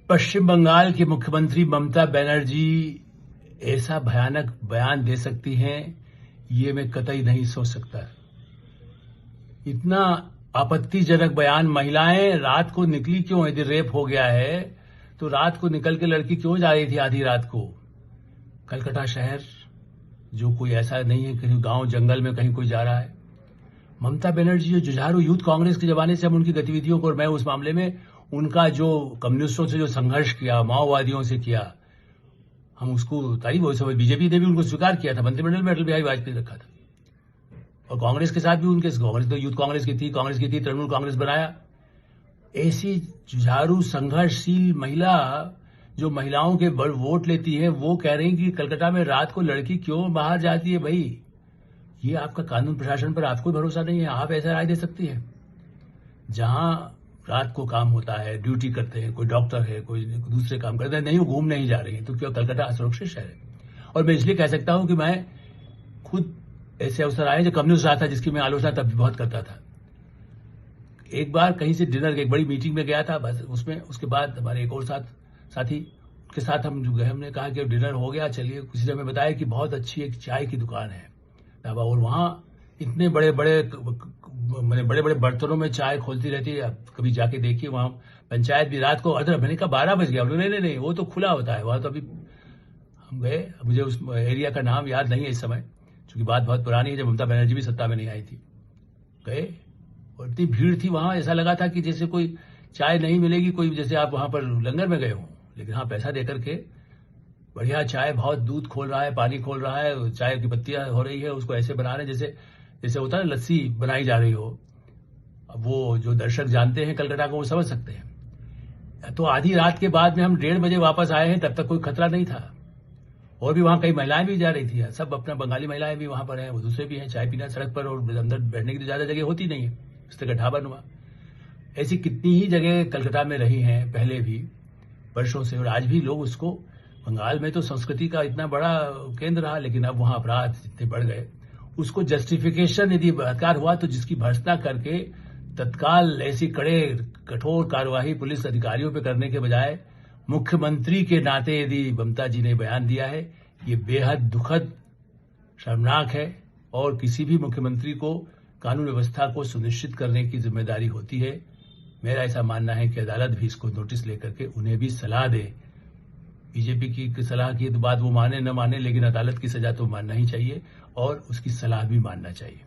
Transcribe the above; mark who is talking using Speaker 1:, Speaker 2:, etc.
Speaker 1: पश्चिम बंगाल की मुख्यमंत्री ममता बनर्जी ऐसा भयानक बयान दे सकती हैं, ये मैं कतई नहीं सोच सकता। इतना आपत्तिजनक बयान। महिलाएं रात को निकली क्यों? यदि रेप हो गया है तो रात को निकल के लड़की क्यों जा रही थी आधी रात को? कलकत्ता शहर जो कोई ऐसा नहीं है कहीं गांव जंगल में कहीं कोई जा रहा है। ममता बनर्जी जो जुझारू यूथ कांग्रेस के जमाने से हम उनकी गतिविधियों को, और मैं उस मामले में उनका जो कम्युनिस्टों से जो संघर्ष किया, माओवादियों से किया, हम उसको तारीफ हो समय बीजेपी ने भी उनको स्वीकार किया था, मंत्रिमंडल में अटल बिहारी वाजपेयी रखा था। और कांग्रेस के साथ भी उनके, कांग्रेस तो यूथ कांग्रेस की थी, तृणमूल कांग्रेस बनाया। ऐसी जुझारू संघर्षशील महिला जो महिलाओं के वोट लेती है, वो कह रही कि कलकत्ता में रात को लड़की क्यों बाहर जाती है? भाई, ये आपका कानून प्रशासन पर आपको भरोसा नहीं है? आप ऐसा राय दे सकती है? जहां रात को काम होता है, ड्यूटी करते हैं, कोई डॉक्टर है, कोई दूसरे काम करते हैं, नहीं, वो घूम नहीं जा रही है, तो क्यों कलकत्ता असुरक्षित शहर है? और मैं इसलिए कह सकता हूं कि मैं खुद ऐसे अवसर आए जो कम्युनिस्ट रहा था, जिसकी मैं आलोचना तब भी बहुत करता था। एक बार कहीं से डिनर, एक बड़ी मीटिंग में गया था, बस उसमें उसके बाद हमारे एक और साथी के साथ हम जो गए, हमने कहा कि डिनर हो गया, चलिए। किसी ने हमें बताया कि बहुत अच्छी एक चाय की दुकान है ढाबा, और वहां इतने बड़े बड़े बर्तनों में चाय खोलती रहती है। आप कभी जाके देखिए, वहां पंचायत भी रात को मैंने कहा 12 बज गया। नहीं, वो तो खुला होता है वहां। तो अभी हम गए, मुझे उस एरिया का नाम याद नहीं है इस समय, क्योंकि बात बहुत पुरानी है, जब ममता बनर्जी भी सत्ता में नहीं आई थी। गए और इतनी भीड़ थी वहां, ऐसा लगा था कि जैसे कोई चाय नहीं मिलेगी, कोई जैसे आप वहां पर लंगर में गए हो। लेकिन हाँ, पैसा देकर के बढ़िया चाय, बहुत दूध खोल रहा है, पानी खोल रहा है, चाय की पत्तियां हो रही है, उसको ऐसे बना रहे जैसे होता है ना, लस्सी बनाई जा रही हो। अब वो जो दर्शक जानते हैं कलकत्ता को, वो समझ सकते हैं। तो आधी रात के बाद में हम 1:30 बजे वापस आए हैं, तब तक कोई खतरा नहीं था। और भी वहां कई महिलाएं भी जा रही थी, सब अपना बंगाली महिलाएं भी वहां पर हैं, वो दूसरे भी हैं। चाय पीना सड़क पर, और अंदर बैठने की तो ज्यादा जगह होती नहीं है, इस तरह ढाबा नुमा। ऐसी कितनी ही जगह कलकत्ता में रही हैं पहले भी, वर्षों से, और आज भी लोग उसको, बंगाल में तो संस्कृति का इतना बड़ा केंद्र रहा, लेकिन अब वहां अपराध इतने बढ़ गए, उसको जस्टिफिकेशन यदि बलात्कार हुआ तो जिसकी भर्त्सना करके तत्काल ऐसी कठोर कार्यवाही पुलिस अधिकारियों पे करने के बजाय मुख्यमंत्री के नाते यदि ममता जी ने बयान दिया है, ये बेहद दुखद, शर्मनाक है। और किसी भी मुख्यमंत्री को कानून व्यवस्था को सुनिश्चित करने की जिम्मेदारी होती है। मेरा ऐसा मानना है कि अदालत भी इसको नोटिस लेकर के उन्हें भी सलाह दे। बीजेपी की सलाह की तो बात वो माने न माने, लेकिन अदालत की सजा तो मानना ही चाहिए, और उसकी सलाह भी मानना चाहिए।